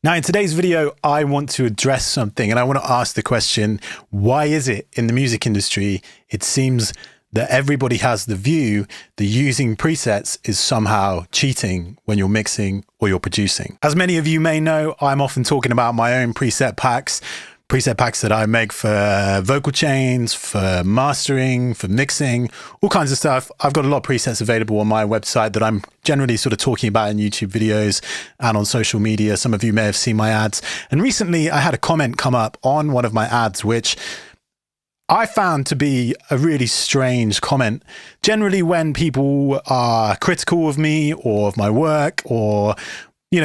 Now, in today's video, I want to address something and I want to ask the question, why is it in the music industry, it seems that everybody has the view that using presets is somehow cheating when you're mixing or you're producing? As many of you may know, I'm often talking about my own preset packs that I make for vocal chains, for mastering, for mixing, all kinds of stuff. I've got a lot of presets available on my website that I'm generally sort of talking about in YouTube videos and on social media. Some of you may have seen my ads. And recently I had a comment come up on one of my ads, which I found to be a really strange comment. Generally, when people are critical of me or of my work or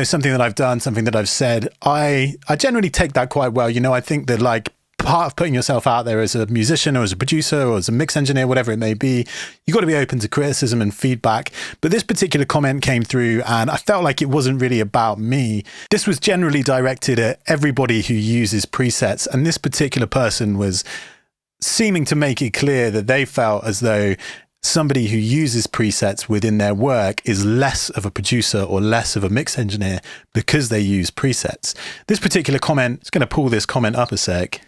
something that I've done, something that I've said, I generally take that quite well. I think that like part of putting yourself out there as a musician or as a producer or as a mix engineer, whatever it may be, you've got to be open to criticism and feedback. But this particular comment came through and I felt like it wasn't really about me. This was generally directed at everybody who uses presets. And this particular person was seeming to make it clear that they felt as though somebody who uses presets within their work is less of a producer or less of a mix engineer because they use presets. This particular comment, just going to pull this comment up a sec,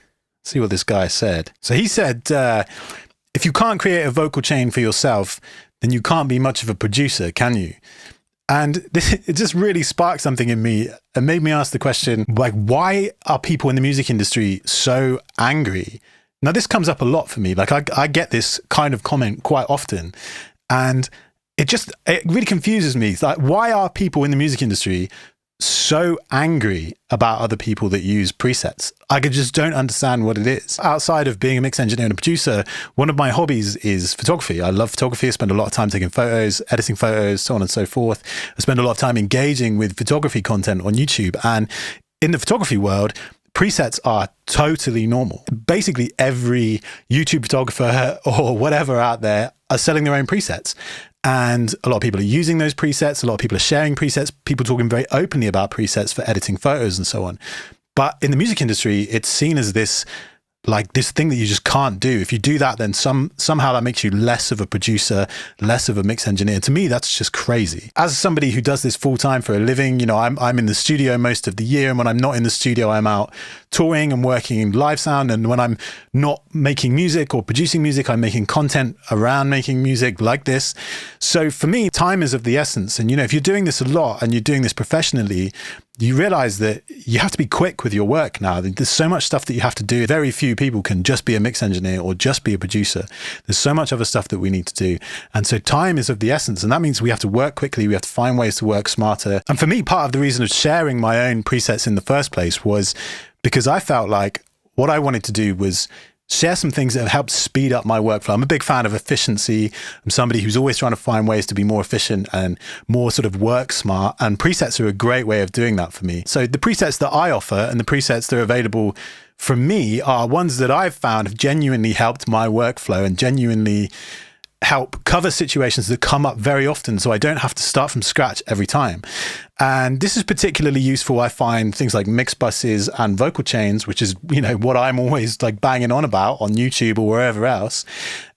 see what this guy said. So he said, if you can't create a vocal chain for yourself, then you can't be much of a producer, can you? And it just really sparked something in me and made me ask the question, like, why are people in the music industry so angry? Now, this comes up a lot for me. Like I get this kind of comment quite often and it really confuses me. It's like, why are people in the music industry so angry about other people that use presets? I just don't understand what it is. Outside of being a mix engineer and a producer, one of my hobbies is photography. I love photography. I spend a lot of time taking photos, editing photos, so on and so forth. I spend a lot of time engaging with photography content on YouTube. And in the photography world, presets are totally normal. Basically every YouTube photographer or whatever out there are selling their own presets. And a lot of people are using those presets. A lot of people are sharing presets, people talking very openly about presets for editing photos and so on. But in the music industry, it's seen as this thing that you just can't do. If you do that, then somehow that makes you less of a producer, less of a mix engineer. To me, that's just crazy. As somebody who does this full time for a living, I'm in the studio most of the year. And when I'm not in the studio, I'm out touring and working in live sound. And when I'm not making music or producing music, I'm making content around making music like this. So for me, time is of the essence. And, if you're doing this a lot and you're doing this professionally, you realize that you have to be quick with your work now. There's so much stuff that you have to do. Very few people can just be a mix engineer or just be a producer. There's so much other stuff that we need to do. And so time is of the essence. And that means we have to work quickly. We have to find ways to work smarter. And for me, part of the reason of sharing my own presets in the first place was because I felt like what I wanted to do was share some things that have helped speed up my workflow. I'm a big fan of efficiency. I'm somebody who's always trying to find ways to be more efficient and more sort of work smart. And presets are a great way of doing that for me. So the presets that I offer and the presets that are available from me are ones that I've found have genuinely helped my workflow and genuinely help cover situations that come up very often, so I don't have to start from scratch every time. And this is particularly useful, I find, things like mix buses and vocal chains, which is, what I'm always like banging on about on YouTube or wherever else.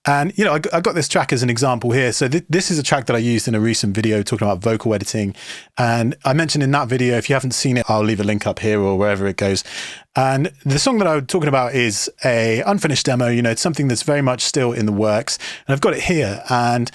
And, I got this track as an example here. So this is a track that I used in a recent video talking about vocal editing. And I mentioned in that video, if you haven't seen it, I'll leave a link up here or wherever it goes. And the song that I was talking about is a unfinished demo. It's something that's very much still in the works. And I've got it here. And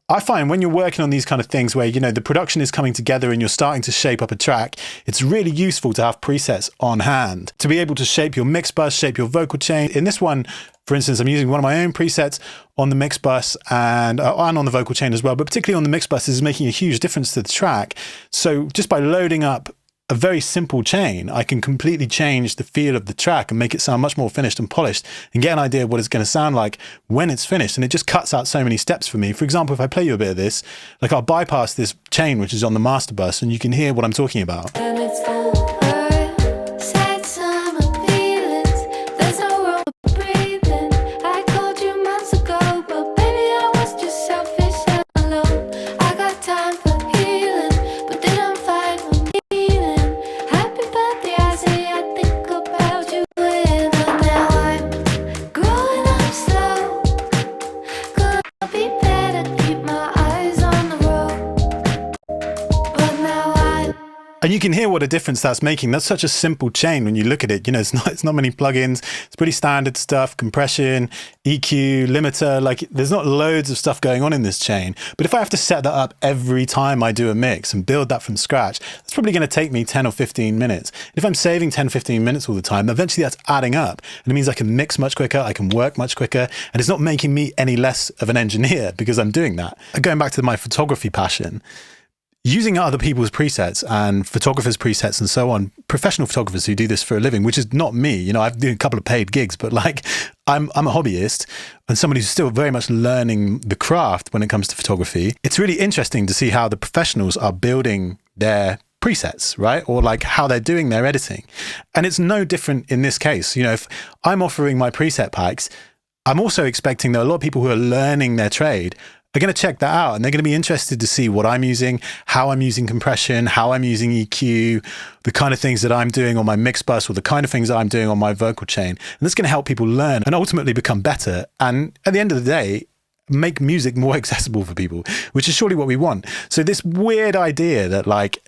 I find when you're working on these kind of things where, the production is coming together and you're starting to shape up a track, it's really useful to have presets on hand to be able to shape your mix bus, shape your vocal chain. In this one, for instance, I'm using one of my own presets on the mix bus and on the vocal chain as well, but particularly on the mix bus, this is making a huge difference to the track. So just by loading up a very simple chain, I can completely change the feel of the track and make it sound much more finished and polished and get an idea of what it's going to sound like when it's finished. And it just cuts out so many steps for me. For example, if I play you a bit of this, I'll bypass this chain, which is on the master bus, and you can hear what I'm talking about. And you can hear what a difference that's making. That's such a simple chain when you look at it. You know, it's not many plugins. It's pretty standard stuff, compression, EQ, limiter. Like there's not loads of stuff going on in this chain. But if I have to set that up every time I do a mix and build that from scratch, that's probably going to take me 10 or 15 minutes. If I'm saving 10, 15 minutes all the time, eventually that's adding up. And it means I can mix much quicker, I can work much quicker, and it's not making me any less of an engineer because I'm doing that. And going back to my photography passion, using other people's presets and photographers' presets and so on, professional photographers who do this for a living, which is not me. You know, I've done a couple of paid gigs, but like I'm a hobbyist and somebody who's still very much learning the craft when it comes to photography. It's really interesting to see how the professionals are building their presets, right? Or like how they're doing their editing. And it's no different in this case. You know, if I'm offering my preset packs, I'm also expecting that a lot of people who are learning their trade are going to check that out and they're going to be interested to see what I'm using, how I'm using compression, how I'm using EQ, the kind of things that I'm doing on my mix bus or the kind of things that I'm doing on my vocal chain. And that's going to help people learn and ultimately become better. And at the end of the day, make music more accessible for people, which is surely what we want. So this weird idea that like,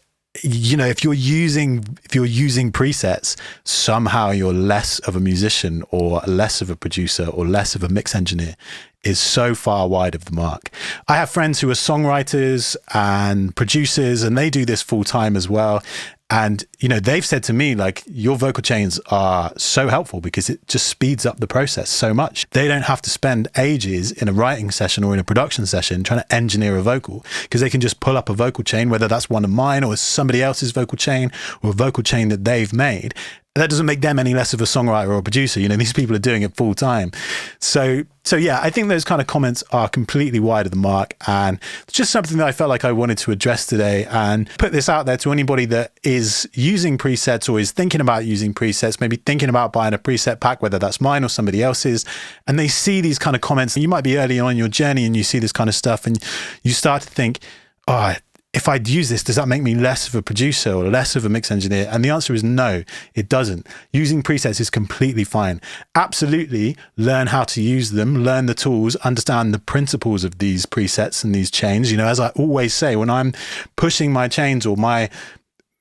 you know, if you're using presets, somehow you're less of a musician or less of a producer or less of a mix engineer is so far wide of the mark. I have friends who are songwriters and producers, and they do this full time as well. And, you know, they've said to me, like, your vocal chains are so helpful because it just speeds up the process so much. They don't have to spend ages in a writing session or in a production session trying to engineer a vocal because they can just pull up a vocal chain, whether that's one of mine or somebody else's vocal chain or a vocal chain that they've made. That doesn't make them any less of a songwriter or a producer. You know, these people are doing it full time. So yeah, I think those kind of comments are completely wide of the mark. And it's just something that I felt like I wanted to address today and put this out there to anybody that is using presets or is thinking about using presets, maybe thinking about buying a preset pack, whether that's mine or somebody else's, and they see these kind of comments. And you might be early on in your journey and you see this kind of stuff and you start to think, oh, if I'd use this, does that make me less of a producer or less of a mix engineer? And the answer is no, it doesn't. Using presets is completely fine. Absolutely learn how to use them, learn the tools, understand the principles of these presets and these chains. You know, as I always say, when I'm pushing my chains or my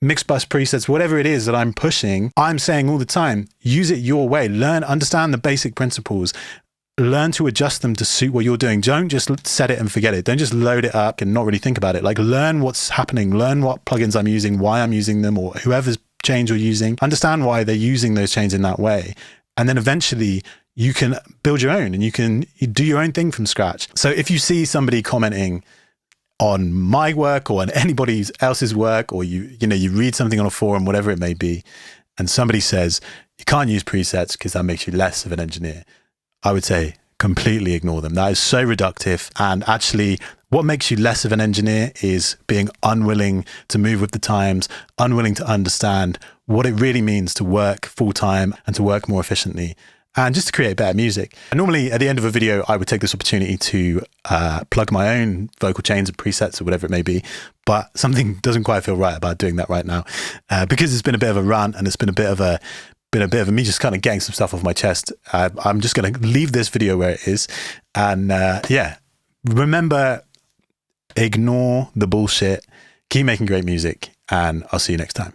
mix bus presets, whatever it is that I'm pushing, I'm saying all the time, use it your way. Learn, understand the basic principles. Learn to adjust them to suit what you're doing. Don't just set it and forget it. Don't just load it up and not really think about it. Like learn what's happening, learn what plugins I'm using, why I'm using them, or whoever's chains you're using. Understand why they're using those chains in that way. And then eventually you can build your own and you do your own thing from scratch. So if you see somebody commenting on my work or on anybody else's work, or you read something on a forum, whatever it may be, and somebody says, you can't use presets because that makes you less of an engineer, I would say completely ignore them. That is so reductive. And actually, what makes you less of an engineer is being unwilling to move with the times, unwilling to understand what it really means to work full time and to work more efficiently and just to create better music. And normally at the end of a video, I would take this opportunity to plug my own vocal chains and presets or whatever it may be. But something doesn't quite feel right about doing that right now because it's been a bit of a rant and it's been a bit of me just kind of getting some stuff off my chest. I'm just going to leave this video where it is. And remember, ignore the bullshit, keep making great music, and I'll see you next time.